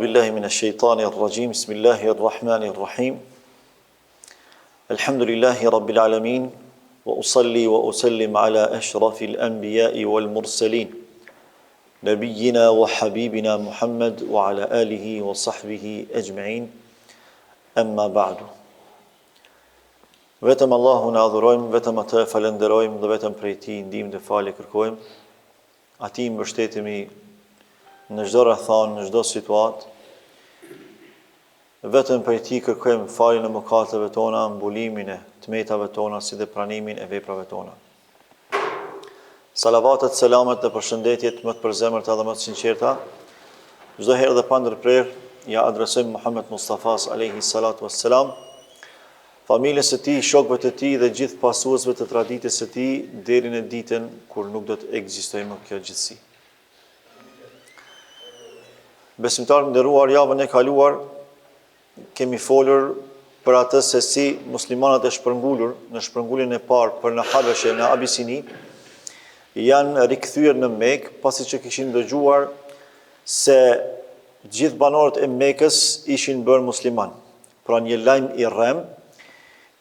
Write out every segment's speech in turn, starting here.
بالله من الشيطان الرجيم بسم الله الرحمن الرحيم الحمد لله رب العالمين وأصلي وأسلم على أشرف الأنبياء والمرسلين نبينا وحبيبنا محمد وعلى آله وصحبه أجمعين أما بعد vetëm Allahun e adhurojmë, vetëm atë falenderojmë dhe vetëm prej tij ndihmë dhe falje kërkojmë. Atij mbështetemi në çdo rrethon, në çdo situatë. Vetëm prej tij kërkojmë faljen e mëkateve tona, mbulimin e tmetave tona, si dhe pranimin e veprave tona. Salavatet, selamet dhe përshëndetjet më të përzemërta dhe më të sinqerta, çdo herë dhe pa ndërprerje ja adresojmë Muhammed Mustafas alayhi salatu wassalam, familjes së tij, shokëve të tij dhe gjithë pasuesve të traditës së tij deri në ditën kur nuk do të ekzistojë më kjo gjithësi. Besimtarë nderuar, javën e kaluar kemi folur për atë se si muslimanët e shpërngulur në shpërnguljen e parë për në Habeshe, në Abisini, janë rikthyer në Mekë pasi që kishin dëgjuar se gjithë banorët e Mekës ishin bërë musliman. Pra një lajm i rrem,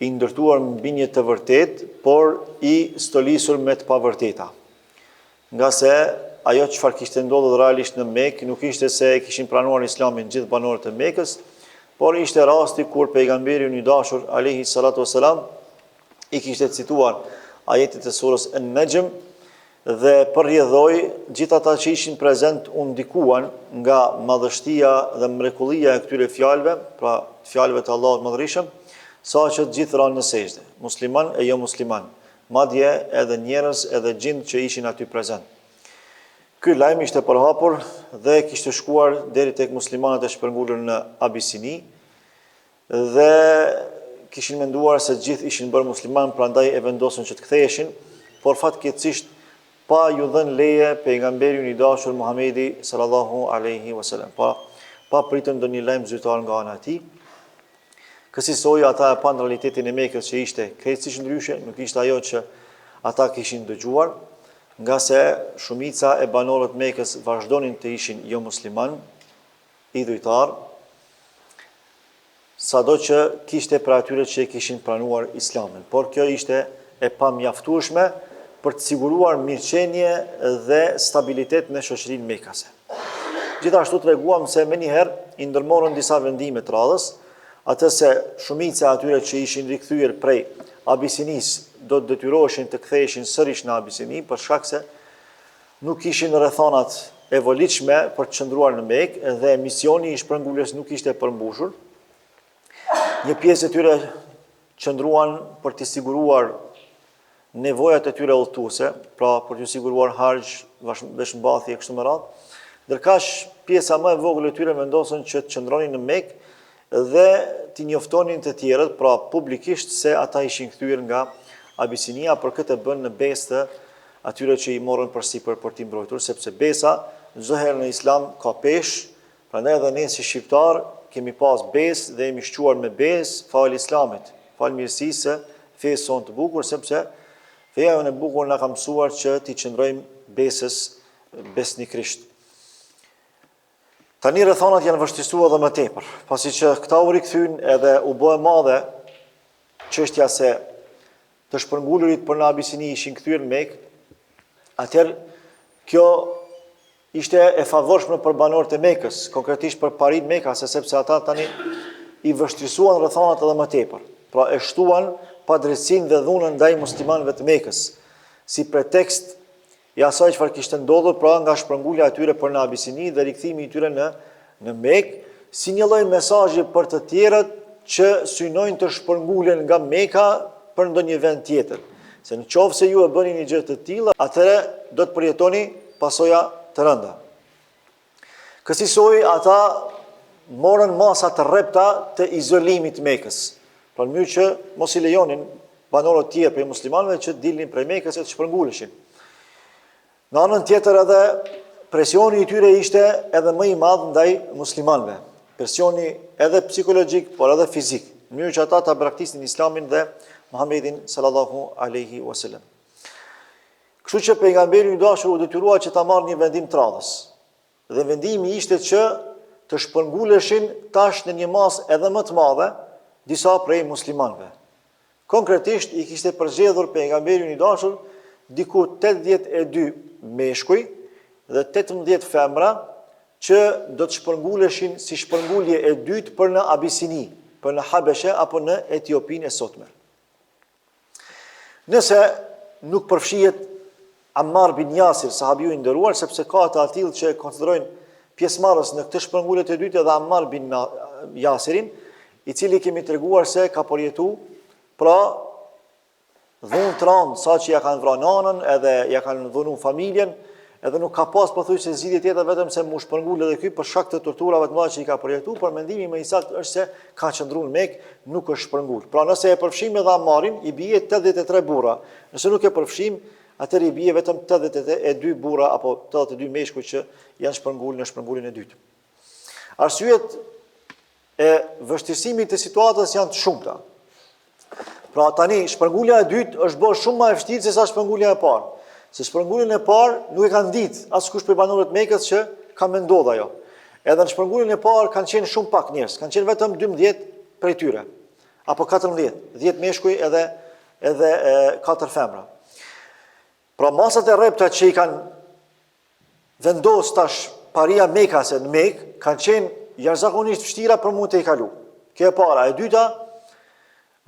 i ndërtuar mbi një të vërtet, por i stolisur me të pavërteta. Nga se ajo çfarë kishte ndodhur realisht në Mekë nuk ishte se kishin pranuar Islamin gjithë banorët e Mekës, por ishte rasti kur pejgamberi i dashur alayhi salatu wasalam i kishte cituar ajetet e surës An-Najm dhe përrjedhoi gjithë ata që ishin prezent u ndikuan nga madhështia dhe mrekullia e këtyre fjalëve, pra fjalëve të Allahut Madhërisëm, sa që të gjithë ranë në sejdë, musliman e jo musliman, madje edhe njerëz edhe gjindë që ishin aty prezent. Ky lajm ishte përhapur dhe kishte shkuar deri tek muslimanët e shpërngulur në Abisini dhe kishin menduar se gjithë ishin bërë musliman, prandaj e vendosën që të ktheheshin, por fatkeqësisht pa ju dhënë leje pejgamberi i dashur Muhamedi sallallahu alaihi wasallam. Pa pritën ndonjë lajm zyrtar nga ana e tij. Kësaj ata e pan realitetin e Mekës që ishte krejtësisht ndryshe, nuk ishte ajo që ata kishin dëgjuar, nga se shumica e banorëve të Mekës vazhdonin të ishin jo musliman, idhujtar, sado që kishte për atyre që kishin pranuar Islamin. Por kjo ishte e pamjaftueshme për të siguruar mirëqenie dhe stabilitet në shoqërinë mekase. Gjithashtu treguam se menjëherë i ndërmorën disa vendime të radhës, atë se shumica atyre që ishin rikthyer prej Abisinis do të detyroheshin të ktheheshin sërish në Abisini për shkak se nuk kishin rrethonat e volitshme për të qëndruar në Mekë dhe misioni i shpërnguljes nuk ishte përmbushur. Një pjesë e tyre qëndruan për të siguruar nevojat e tyre udhëtuese, pra për të siguruar harxh, veshmbathje kështu me radhë, ndërkaq pjesa më e vogël e tyre vendosën që të qëndronin në Mekë dhe t'i njoftonin të tjerët, pra publikisht se ata ishin kthyer nga Abisinia, për këtë bën në besë atyre që i morën përsipër për t'i mbrojtur, sepse besa çdo herë në Islam ka peshë, prandaj edhe ne si shqiptar kemi pas besë dhe jemi shquar me besë fal Islamit, fal mirësisë fesë son të bukur, sepse feja jonë e bukur na ka mësuar që t'i qëndrojmë besës besnikrisht. Tani rrethonat janë vështirësuar edhe më tepër, pasi që këta u rikthyn edhe u bë e madhe çështja se të shpërngulurit për në Abisini ishin kthyer në Mekë, atëherë kjo ishte e favorshme për banorët e Mekës, konkretisht për parit mekase, sepse ata tani i vështirësuan rrethonat edhe më tepër. Pra e shtuan padrejtësinë dhe dhunën ndaj muslimanëve të Mekës, si pretekst i asaj çfarë kishte ndodhur, pra nga shpërngulja e tyre për në Abisini dhe rikthimi i tyre në Mekë, si një lloj mesazhi për të tjerët që synojnë të shpërngulen nga Meka për ndonjë vend tjetër. Se në qoftë se ju e bëni një gjë të tillë, atëherë do të përjetoni pasoja të rënda. Kësaj ata morën masa të rrepta të izolimit të Mekës, pra në mënyrë që mos i lejonin banorët tjerë prej muslimanëve që dilnin prej Mekës e të shpërnguleshin. Në anën tjetër edhe presioni i tyre ishte edhe më i madh ndaj muslimanëve. Presioni edhe psikologjik, por edhe fizik, në mënyrë që ata ta braktisnin Islamin dhe Muhammedin sallallahu alaihi wasallam. Kështu që pejgamberi i dashur u detyrua që ta marrë një vendim të radhës. Dhe vendimi ishte që të shpërnguleshin tash në një masë edhe më të madhe disa prej muslimanëve. Konkretisht i kishte përzgjedhur pejgamberi i dashur diku 82 meshkuj dhe 18 femra që do të shpërnguleshin si shpërngulje e dytë për në Abisini, për në Habeshe apo në Etiopinë e sotme. Nëse nuk përfshihet Ammar bin Yasir, sahabiu i nderuar, sepse ka të atill që konsiderojnë pjesëmarrës në këtë shpërngulje të dytë edhe Ammar bin Yasirin, i cili kemi treguar se ka përjetu pra dhunë të randë, sa që ja kanë vrarë nanën, edhe ja kanë dhunu familjen, edhe nuk ka pas pothuajse zgjidhje tjetër vetëm se mu shpërngul edhe ky për shkak të torturave të mëdha që i ka përjetuar, por mendimi më i saktë është se ka qëndruar në Mekë, nuk është shpërngul. Pra nëse e përfshim edhe Ammarin, i bie 83 burra. Nëse nuk e përfshim, atëherë i bie vetëm 82 burra apo 82 meshkuj që janë shpërngul në shpërnguljen e dytë. Arsyet e vështirësimit të situatës janë të shumta. Pra tani shpërngulja e dytë është bërë shumë më e vështirë se sa shpërngulja e parë. Se shpërnguljen e parë nuk e kanë ditë askush prej banorëve të Mekës që ka më ndodhur ajo. Edhe në shpërnguljen e parë kanë qenë shumë pak njerëz, kanë qenë vetëm 12 prej tyre, apo 14, 10 meshkuj edhe 4 femra. Pra masat e rrepta që i kanë vendos tash paria mekase në Mekë kanë qenë jashtëzakonisht vështira për mund të i kalu. Kjo e para. E dyta,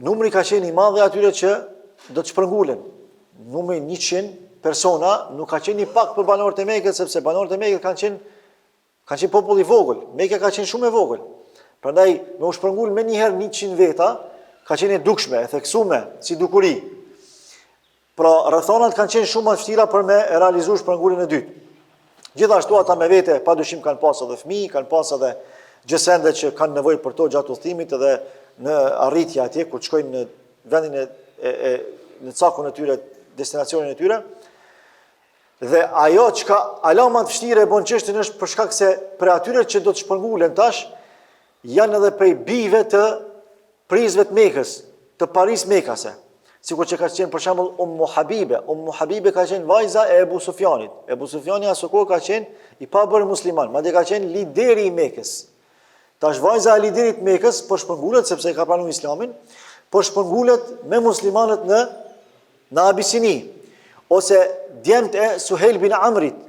numri ka qenë i madh atyre që do të shpërngulen. Numri 100 persona nuk ka qenë i pak për banorët e Mekës, sepse banorët e Mekës kanë qenë popull i vogël. Mekja ka qenë shumë e vogël. Prandaj me u shpërngul me njëherë 100 veta ka qenë e dukshme, e theksuar si dukuri. Pra rrethonat kanë qenë shumë më të vështira për me realizuar shpërnguljen e dytë. Gjithashtu ata me vete padyshim kanë pas edhe fëmijë, kanë pas edhe gjësende që kanë nevojë për to gjatë udhëtimit edhe në arritje atje kur shkojnë në vendin në cakun e tyre, destinacionin e tyre. Dhe ajo që ka ala më të vështirë e bën çështën është për shkak se për atyre që do të shpërngulen tash janë edhe prej bijve të prizve të Mekës, të Paris Mekase. Sikur që ka qenë për shembull Ummu Habibe ka qenë vajza e Ebu Sufjanit. Ebu Sufjani asë kohë ka qenë i pabërë musliman, madje ka qenë lideri i Mekës. Tash vajza e liderit të Mekës po shpërngulet sepse ka pranuar Islamin, po shpërngulet me muslimanët në Abisini. Ose djemt e Suhejl bin Amrit,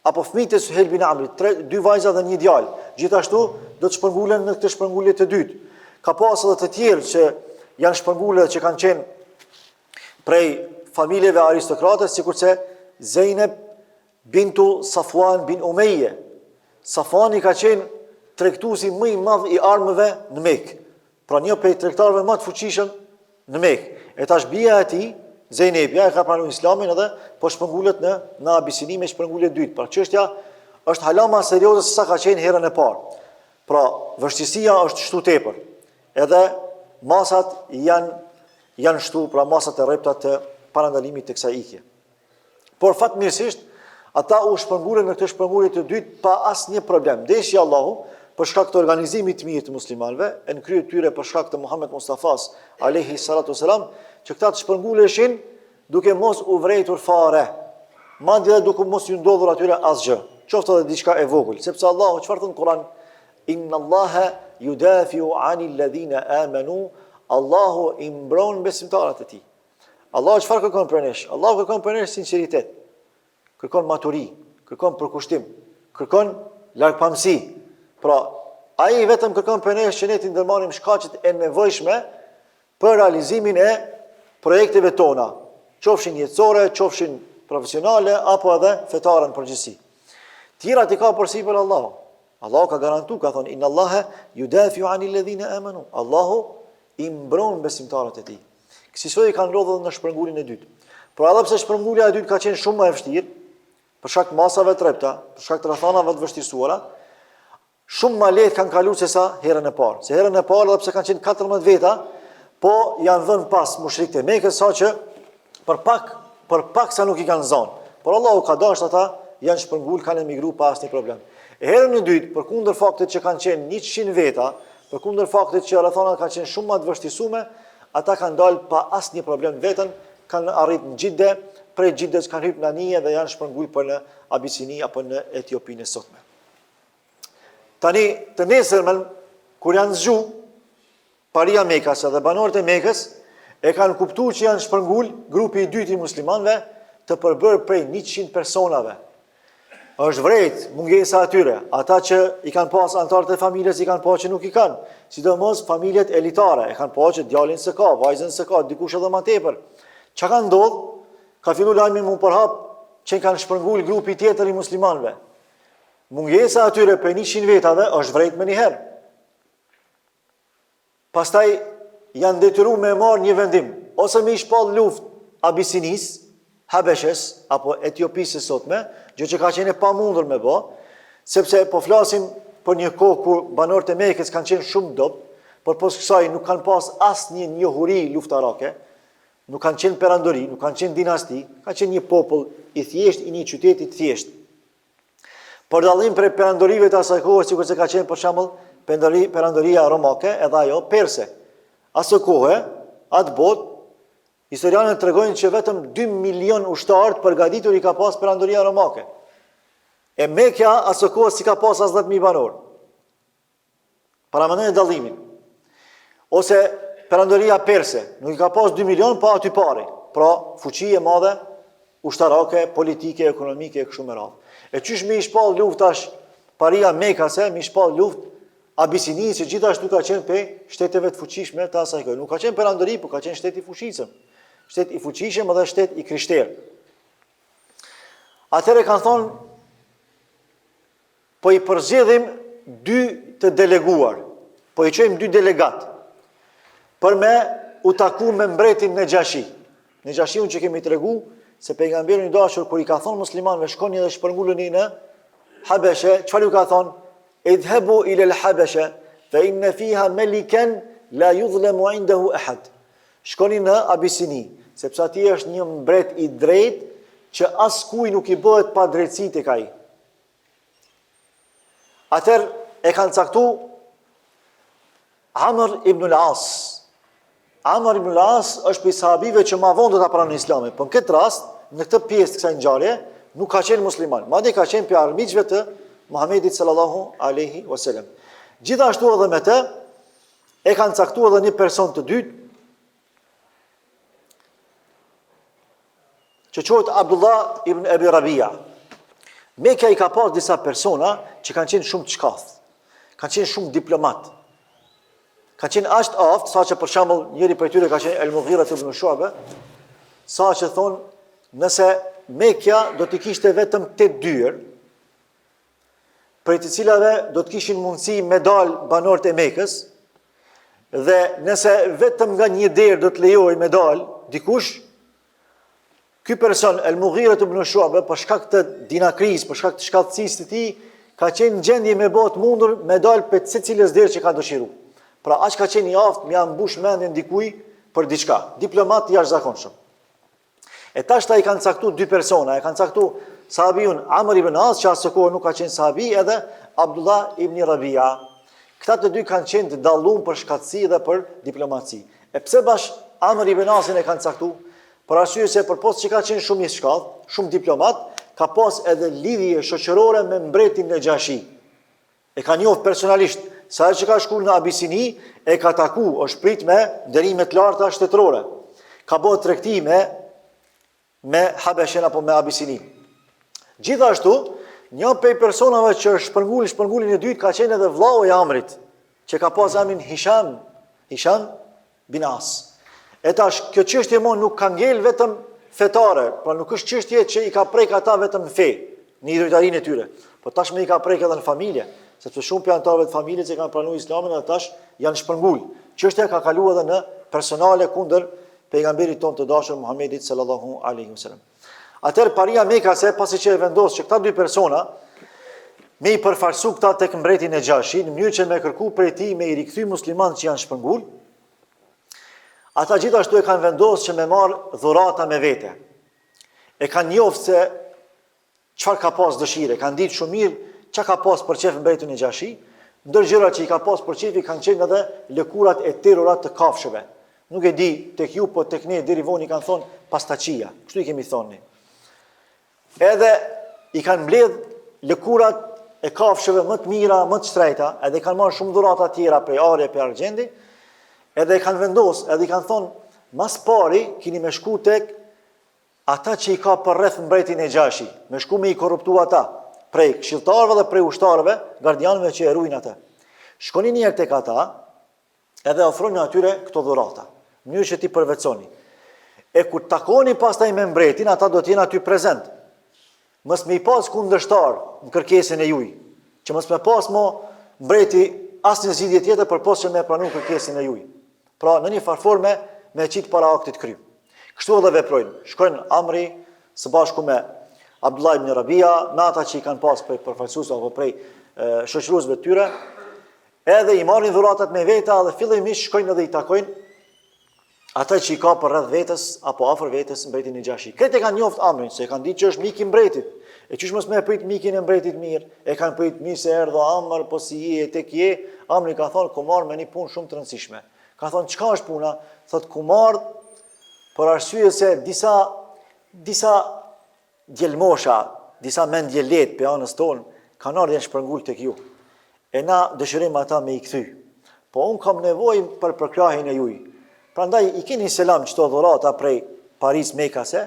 apo fëmijët e Suhejl bin Amrit, 2 vajza dhe 1 djalë, gjithashtu do të shpërngulen në këtë shpërngulje të dytë. Ka pas edhe të tjerë që janë shpërngulë që kanë qenë prej familjeve aristokratës, sikurse Zeynep bintu Safwan bin Umeje. Safwani ka qenë tregtuesi më i madh i armëve në Mekë, pra një prej tregtarëve më të fuqishëm në Mekë. E tash bija e tij Zeynepja e ka pranuar Islamin edhe po shpërngulet në Abisini me shpërngulje dytë. Pra çështja është hala më serioze se sa ka qenë herën e parë. Pra vështirësia është shtu tepër. Edhe masat janë shtu, pra masat e rrepta të parandalimit të kësaj ikje. Por fatmirësisht ata u shpërngulen në këtë shpërngulje të dytë pa asnjë problem. Deshi Allahu për shkak të organizimit të mirë të muslimanëve, e në krye tyre për shkak të Muhammed Mustafas alayhi salatu wasalam, që këta të shpërnguleshin duke mos u vrejtur fare, madje edhe duke mos ju ndodhur atyre asgjë, qoftë edhe diçka e vogël, sepse Allahu çfarë thon Kur'an, inna Allaha yudafi'u 'anil ladhina amanu, Allahu i mbron besimtarët e tij. Allahu çfarë kërkon për nesh? Allahu kërkon për nesh sinqeritet, kërkon maturi, kërkon përkushtim, kërkon largpamësi. Pra, ai vetëm kërkon për nesh që ne të ndërmarrim shkaqet e nevojshme për realizimin e projekteve tona, qofshin jetësore, qofshin profesionale, apo edhe fetare në përgjithësi. Tjera t'i ka përsipër Allahu. Allahu ka garantu, ka thonë, inna Allahe yudafi'u 'anil ladhina amanu. Allahu i mbron besimtarët e tij. Kësaj i kanë lodhur në shpërnguljen e dytë. Por edhe pse shpërngulja e dytë ka qenë shumë më e vështirë, për shkak të masave të rrepta, për shkak të rrethonave të vështirësuara, shumë më lehtë kanë kaluar se sa herën e parë. Se herën e parë edhe pse kanë qenë 14 veta, po janë dhënë pas mushrikët e Mekës saqë për pak sa nuk i kanë zonë. Por Allahu ka dashur ata janë shpërngul, kanë emigruar pa asnjë problem. E herën e dytë, përkundër faktit që kanë qenë 100 veta, përkundër faktit që rrethonat kanë qenë shumë më të vështirësuara, ata kanë dalë pa asnjë problem vetën, kanë arritur në Xhide, prej Xhides kanë hyrë në Anije dhe janë shpërngul për në Abisini apo në Etiopinë e sotme. Tani, të nesërmen, kur janë zgju, paria Mekës dhe banorët e Mekës, e kanë kuptuar që janë shpërngul grupi i dytë i muslimanëve të përbërë prej 100 personave. Është vërejt mungesa atyre, ata që i kanë pas antarët e familjes i kanë pas që nuk i kanë, sidomos familjet elitare, e kanë pas që djalin s'e ka, vajzën s'e ka, dikush edhe më tepër. Çka ka ndodhur? Ka filluar lajmi mu përhap që kanë shpërngul grupi tjetër i muslimanëve. Mungesa atyre për 100 vetave është vërejt më njëherë. Pastaj janë detyruar me marrë një vendim, ose me i shpall luftë Abisinis, Habeshes apo Etiopisë së sotme, gjë që ka qenë e pamundur me bë, sepse po flasim për një kohë kur banorët e Mekës kanë qenë shumë dobët, por pas kësaj nuk kanë pas asnjë njohuri luftarake, nuk kanë qenë perandori, nuk kanë qenë dinasti, kanë qenë një popull i thjeshtë, i një qyteti të thjeshtë. Për dallim prej perandorive të asaj kohe, sikur se ka qenë për shembull perandoria romake edhe ajo perse. Asë kohë, atë botë, historianët tregojnë që vetëm 2 milion ushtarë të përgatitur i ka pas perandoria romake. E Mekja asë kohë si ka pas as 10.000 banorë. Paramendojnë dallimin. Ose perandoria perse, nuk i ka pas 2 milion, pa aty pari. Pra, fuqi e madhe, ushtarake, politike, ekonomike e kështu me radhë. E qysh me i shpall luftash paria Mekase, me i shpall luftë Abisinisë, që gjithashtu ka qenë pe shteteve të fuqishme të asaj kohë. Nuk ka qenë perandori, por ka qenë shtet i fuqishëm. Shtet i fuqishëm edhe shtet i krishterë. Atëherë kanë thonë, po i përzgjedhim 2 të deleguar, po i çojmë 2 delegat, për me u taku me mbretin Nejashi. Nejashiun që kemi tregu, se pejgamberi i dashur kur i ka thonë muslimanëve shkoni dhe shpërnguleni në Habeshe, çfarë u ka thonë? Idhhabu ila al-Habasha fa inna fiha malikan la yuzlamu indahu ahad. Shkoni në Abisini, sepse atje është një mbret i drejtë që askuj nuk i bëhet pa drejtësi tek ai. Atëherë e kanë caktuar Amr ibn al-As. Amr ibn al-As është prej sahabive që ma vonë do ta pranojnë Islamin, por në këtë rast, në këtë pjesë të kësaj ngjarje, nuk ka qenë musliman, madje ka qenë prej armiqve të Muhamedit sallallahu alaihi wasallam. Gjithashtu edhe me të e kanë caktuar edhe një person të dytë që quhet Abdullah ibn Abi Rabia. Mekja i ka pas disa persona që kanë qenë shumë të shkath, kanë qenë shumë diplomat. Kanë qenë aq të aftë, sa që për shembull njëri prej tyre ka qenë El-Mughira ibn Shu'ba, sa që thonë nëse Mekja do t'i kishte vetëm 8 dyër, prej të cilave do të kishin mundësi me dal banorët e Mekës, dhe nëse vetëm nga një derë do të lejoj me dal dikush, ky person El-Mughira ibn Shu'ba, për shkak të dinakris, për shkak të shkallësisë të tij, ka qenë në gjendje me bëhet mundur me dal për secilës derë që ka dëshiruar. Pra aq ka qenë i aftë me ambush mendjen dikujt për diçka, diplomat i jashtëzakonshëm. E tash ta i kanë caktuar 2 persona, e kanë caktuar sahabiun Amr ibn As, që asë kohë nuk ka qenë sahabi, edhe Abdullah ibn Rabia. Këta të 2 kanë qenë të dalluar për shkatësi dhe për diplomaci. E pse bash Amr ibn Asin e kanë caktuar? Për arsye se përpos që ka qenë shumë i shkallë, shumë diplomat, ka pas edhe lidhje shoqërore me mbretin Nejashi. E ka njohur personalisht, sa që ka shkuar në Abisini, e ka taku, është prit me nderime të larta shtetërore. Ka bërë tregti me Habeshen apo me Abisini. Gjithashtu, një prej personave që shpërngulin e dytë ka qenë edhe vllau i Amrit, që ka pas emrin Hisham bin As. E tash, kjo çështje nuk ka ngel vetëm fetare, pra nuk është çështje që i ka prek ata vetëm në fe, në idhujtarinë e tyre, por tashmë i ka prek edhe në familje, sepse shumë prej anëtarëve të familjes që kanë pranuar Islamin dhe tash janë shpërngul. Çështja ka kaluar edhe në personale kundër pejgamberit tonë të dashur Muhamedit sallallahu alaihi wasallam. Atëherë paria Mekase, pasi që e vendos që këta 2 persona me i përfarsu këta tek mbreti Nejashi, në mënyrë që me kërku prej tij me i rikthy muslimanët që janë shpërngul, ata gjithashtu e kanë vendosur që me marr dhurata me vete. E kanë njohur se çfarë ka pas dëshire, kanë ditë shumë mirë çka ka pas për çef mbretin Nejashi, ndër gjërat që i ka pas për çefi kanë qenë edhe lëkurat e terrorat të kafshëve. Nuk e di tek ju, po tek ne deri voni kanë thonë pastaçia. Kështu i kemi thonë. Edhe i kanë mbledh lëkurat e kafshëve më të mira, më të shtrejta, edhe kanë marrë shumë dhurata tjera prej are për argjendi, edhe kanë vendosur, edhe i kanë thonë, mas pari kini me shku tek ata që i ka për rreth mbretin e Gjashi, me shku me i korruptu ata, prej këshilltarëve dhe prej ushtarëve, gardianëve që e ruajnë ata. Shkoni njerë tek ata, edhe ofroni atyre këto dhurata, në mënyrë që ti përveconi. E kur takoni pastaj me mbretin, ata do t'jenë aty prezent. Mos me i pas kundërshtar në kërkesën e juaj, që mos me pas mo mbreti asnjë zgjidhje tjetër përpos që me pranu kërkesën e juaj. Pra në një farforme me qit para aktit kry. Kështu edhe veprojnë. Shkojnë Amri së bashku me Abdullah ibn Rabia, me ata që i kanë pas prej përfaqësuesve apo prej shoqëruesve të tyre, edhe i marrin dhuratat me veta dhe fillimisht shkojnë edhe i takojnë ata që i ka për rreth vetës apo afër vetës mbretin e Gjashi. Këtë e kanë njoft Amrin, se kanë ditë që është mik i mbretit. E qysh mos me prit mikin e mbretit mirë, e kanë prit mirë se erdha Amr, po si je tek je, Amri ka thonë ku marr me një punë shumë të rëndësishme. Ka thonë çka është puna? Thotë ku marr për arsye se disa djelmosha, disa mendje lehtë pe anës tonë kanë ardhur janë shpërngul tek ju. E na dëshirojmë ata me i kthy. Po un kam nevojë për përkrahin e juaj. Prandaj i keni selam çto dhurata prej Paris Mekase,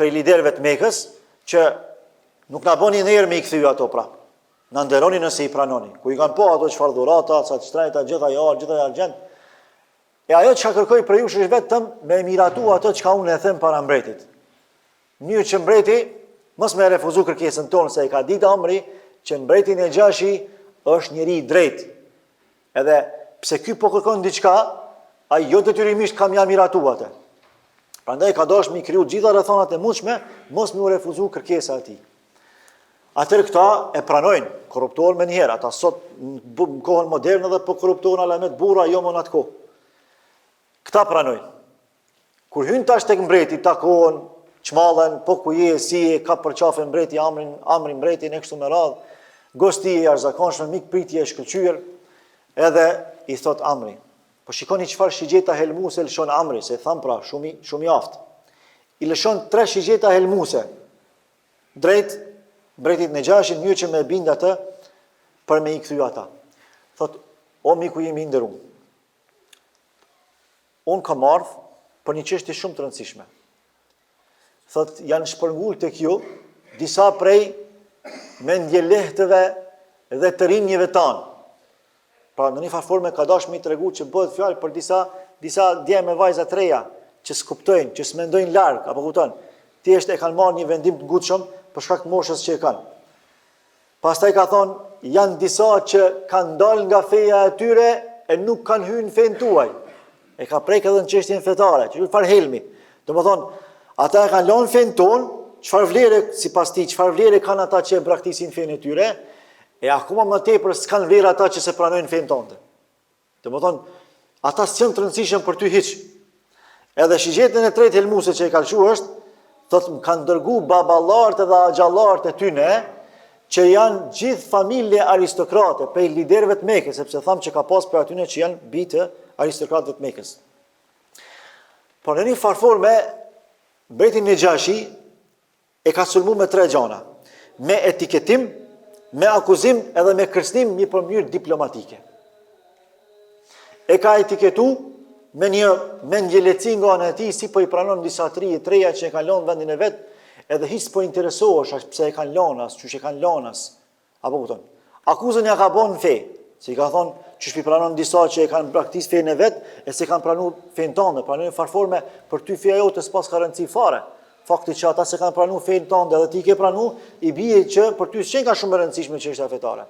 prej liderëve të Mekës, që nuk na bëni ndër me i kthy ato pra. Na nderoni nëse i pranoni. Ku i kanë po ato çfarë dhurata, sa të shtrejta, gjitha argjend. E ajo që kërkoj për ju është vetëm me miratu ato çka unë e them para mbretit. Mënyrë që mbreti mos me refuzu kërkesën tonë, se e ka ditë Amri që mbretin e Gjashi është njeri i drejtë. Edhe pse ky po kërkon diçka, ai jo detyrimisht kam ja miratu atë. Prandaj ka dashur mi kriju gjitha rrethonat e mundshme, mos më u refuzu kërkesa e tij. Atëherë këta e pranojnë, korruptohen më njëherë, ata sot në kohën moderne dhe po korruptohen alamet burra jo më në atë kohë. Këta pranojnë. Kur hyn tash tek mbreti, takohen, çmallen, po ku je, si je, ka përqafe mbreti Amri mbretin e kështu me radhë, gosti e jashtëzakonshme, mikpritje e shkëlqyer, edhe i thot Amri. Po shikoni çfarë shigjeta helmuse lëshon Amri, se tham pra, shumë i aftë. I lëshon 3 shigjeta helmuse drejt mbretit në Gjashin, një që me bind atë për me i kthy ata. Thot, o miku jemi i nderuar, unë kam ardhur për një çështje shumë të rëndësishme. Thot, janë shpërngul tek ju disa prej mendje lehtëve dhe të rinjeve tanë. Pra në një farforme ka dashur mi tregu që bëhet fjalë për disa djem e vajza të reja që s'kuptojnë, që s'mendojnë larg, apo kupton? Thjesht e kanë marrë një vendim të ngutshëm për shkak të moshës që e kanë. Pastaj ka thonë, janë disa që kanë dalë nga feja e tyre e nuk kanë hyrë në fen tuaj. E ka prek edhe në çështjen fetare, që çfarë helmi. Domethënë, ata e kanë lënë fen ton, çfarë vlere sipas tij, çfarë vlere kanë ata që e braktisin fen e tyre, e akoma më tepër s'kan vlerë ata që se pranojnë fen tonë. Domethënë, ata s'janë të rëndësishëm për ty hiç. Edhe shigjetën e tretë helmuse që e ka lëshuar është, thotë më kanë dërgu baballarët dhe axhallarët e tyne, që janë gjithë familje aristokrate, prej liderëve të Mekës, sepse thamë që ka pas për atyne që janë bitë aristokratëve të Mekës. Por në një farforme, mbretin e Gjashi e ka sulmu me 3 gjana, me etiketim, me akuzim edhe me kërcënim një për mënyrë diplomatike. E ka etiketu me një mendje lehtësi nga ana e tij, si po i pranon disa të reja që e kanë lënë vendin e vet, edhe hiç po interesohesh as pse e kanë lënë as, çuçi e kanë lënë as. Apo kupton? Akuzën ja ka bën fe, si ka thonë çuçi i pranon disa që e kanë praktikë fenë e vet, e se kanë pranuar fenë tonë, pranojnë farforme për ty feja jote s'pas ka rëndësi fare. Fakti që ata se kanë pranuar fenë tonë dhe ti ke pranuar, i bie që për ty s'ka ka shumë rëndësishme çështja fetare.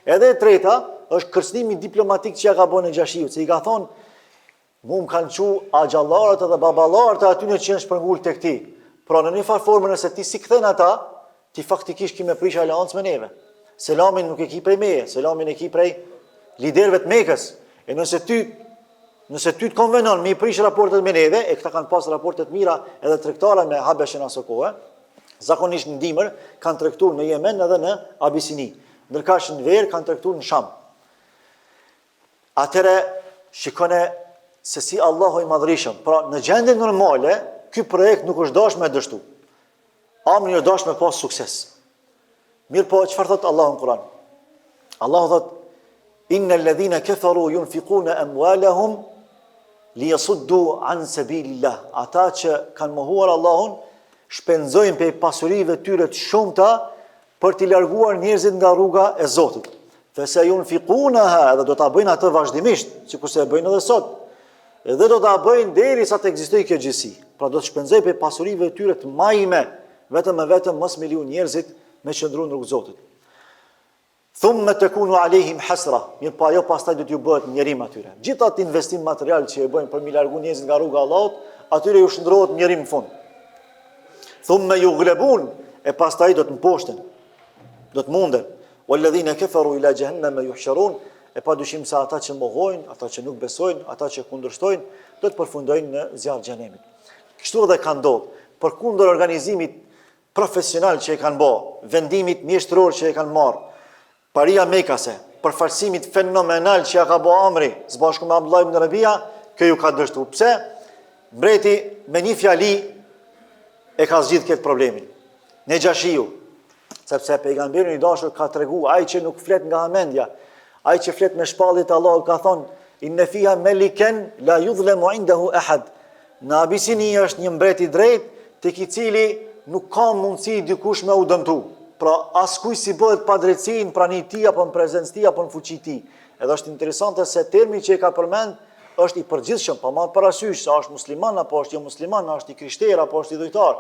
Edhe e treta është kërcënimi diplomatik që ja ka bënë Gjashiu, se i ka thonë mu më kanë qu axhallarët dhe baballarët e atyne që janë shpërngul tek ti. Pra në një farforme nëse ti si kthen ata, ti faktikisht ki me prish aleancë me neve. Selamin nuk e ki prej meje, selamin e ki prej liderëve të Mekës. E nëse ty të konvenon me i prish raportet me neve, e këta kanë pas raportet mira edhe tregtare me Habeshin aso kohë, zakonisht në dimër kanë tregtuar në Yemen edhe në Abisini, ndërkaq në verë kanë tregtuar në Sham. Atëre shikone se si Allahu i madhrishëm. Pra në gjendje normale, ky projekt nuk është dashur me dështu. Amri është dashur me pas sukses. Mirë po, çfarë thot Allahu në Kur'an? Allahu thot, inna alladhina kafaru yunfiquna amwalahum liyasuddu an sabilillah. Ata që kanë mohuar Allahun, shpenzojnë pe pasurive tyre të shumta për t'i larguar njerëzit nga rruga e Zotit. Fese yunfiqunaha, edhe do ta bëjnë atë vazhdimisht, sikurse e bëjnë edhe sot. Edhe do ta bëjnë derisa të ekzistojë kjo gjësi. Pra do të shpenzojnë pe pasurive tyre të majme, vetëm e vetëm mos me liu njerëzit me qëndru në rrugë Zotit. Thumma takunu alehim hasra, mirë pa jo pastaj do t'ju bëhet mjerim atyre. Gjithë atë investim material që e bëjnë për mi largu njerëzit nga rruga e Allahut, atyre ju shndrohet mjerim në fund. Thumma yughlabun, e pastaj do të mposhten, do të munden. Walladhina kafaru ila jahannama yuhsharun, e padyshim se ata që mohojnë, ata që nuk besojnë, ata që kundërshtojnë, do të përfundojnë në zjarr xhenemit. Kështu edhe ka ndodhur, përkundër organizimit profesional që e kanë bë, vendimit mjeshtror që e kanë marrë, paria mekase, përfaqësimit fenomenal që ja ka bë Amri, së bashku me Abdullah ibn Rabia, kjo ju ka dështu. Pse? Mbreti me një fjali e ka zgjidhur këtë problemin. Nejashiu, sepse pejgamberi i dashur ka tregu, ai që nuk flet nga mendja, ai që flet me shpallit Allah ka thonë, inna fiha malikan la yudhlamu indahu ahad. Në Abisini është një mbret i drejtë, tek i cili nuk ka mundësi dikush me u dëmtu. Pra askuj si bëhet pa drejtësi në prani ti, apo në prezencë ti, apo në fuqi ti. Edhe është interesante se termi që e ka përmend është i përgjithshëm, pa marrë parasysh se është musliman apo është jo musliman, është i krishter apo është i dhujtar.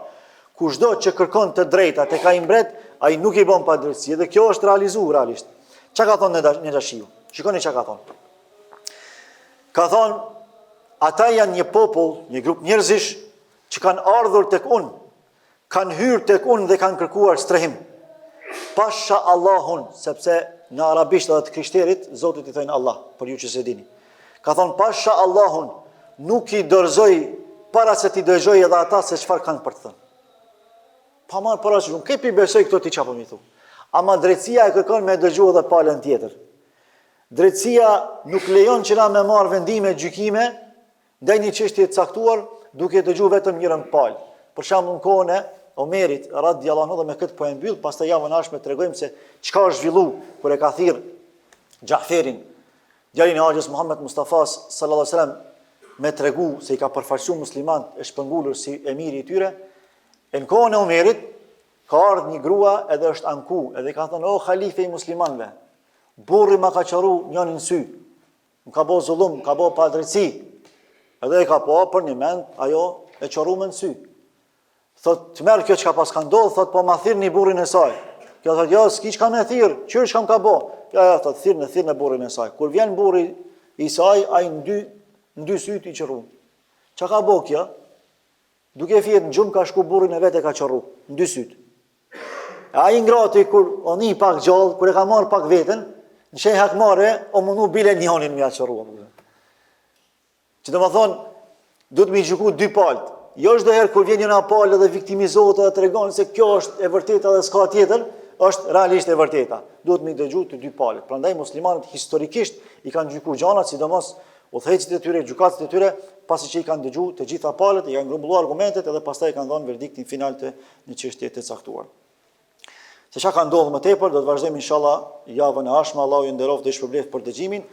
Kushdo që kërkon të drejta tek ai mbret, ai nuk i bën pa drejtësi. Dhe kjo është realizuar realisht. Çka ka thonë Nejashiu? Shikoni çka ka thonë. Ka thonë, ata janë një popull, një grup njerëzish që kanë ardhur tek unë, kanë hyrë tek unë dhe kanë kërkuar strehim. Pasha Allahun, sepse në arabisht edhe të krishterit, Zotit i thënë Allah, për ju që se dini. Ka thonë, pasha Allahun, nuk i dorëzoj para se ti dëgjoj edhe ata se çfarë kanë për të thënë. Pa marrë parasysh, unë kepi besoj këto ti çapo mi thu. Ama drejtësia e kërkon me dëgju edhe palën tjetër. Drejtësia nuk lejon që na me marrë vendime, gjykime, ndaj një çështje të caktuar, duke dëgju vetëm njërën palë. Për shembull në kohën e Omerit, radhiyallahu anhu, dhe me këtë po e mbyll, pastaj javën ashme tregojmë se çka është zhvillu kur e ka thirr Xhaferin, djalin e Hoxhës Muhammed Mustafas sallallahu alaihi wasallam, me tregu se i ka përfaqësuar muslimanët e shpëngulur si emiri i tyre. Në kohën e Omerit ka ardhur një grua edhe është anku, edhe ka thënë, o halife i muslimanëve, burri ma ka qoru njënin sy, më ka bo zullum, më ka bo padrejtësi, edhe e ka po për një mend, ajo e qoru me në sy. Thot, të merë kjo që ka pas ka ndodhë, thot, po ma thirë një burin e saj. Kjo thot, jo, s'ki që ka me thirë, qërë që kam ka bo. Ja, thot, thirë në burin e saj. Kur vjen buri i saj, a i në dy syt i qëru. Qa ka bo kjo? Duke fjetë në gjumë ka shku burin e vete ka qëru, në dy syt. A i ngrati, kur o një pak gjallë, kur e ka marë pak veten, në shenjë hakmare, o mundu bile njonin mja qëru. Që të më thonë, du të mi gjuku dy palët. Jo çdo herë kur vjen njëra palë dhe viktimizohet dhe tregon se kjo është e vërteta dhe s'ka tjetër, është realisht e vërteta. Duhet mi dëgju të dy palët. Prandaj muslimanët historikisht i kanë gjykuar gjanat, sidomos udhëheqësit e tyre, gjykatësit e tyre, pasi që i kanë dëgju të gjitha palët, i kanë grumbulluar argumentet edhe pastaj kanë dhënë verdiktin final të një çështje të caktuar. Se çka ka ndodhur më tepër, do të vazhdojmë inshallah javën e ardhshme. Allahu ju nderoftë dhe ju shpërblet për dëgjimin.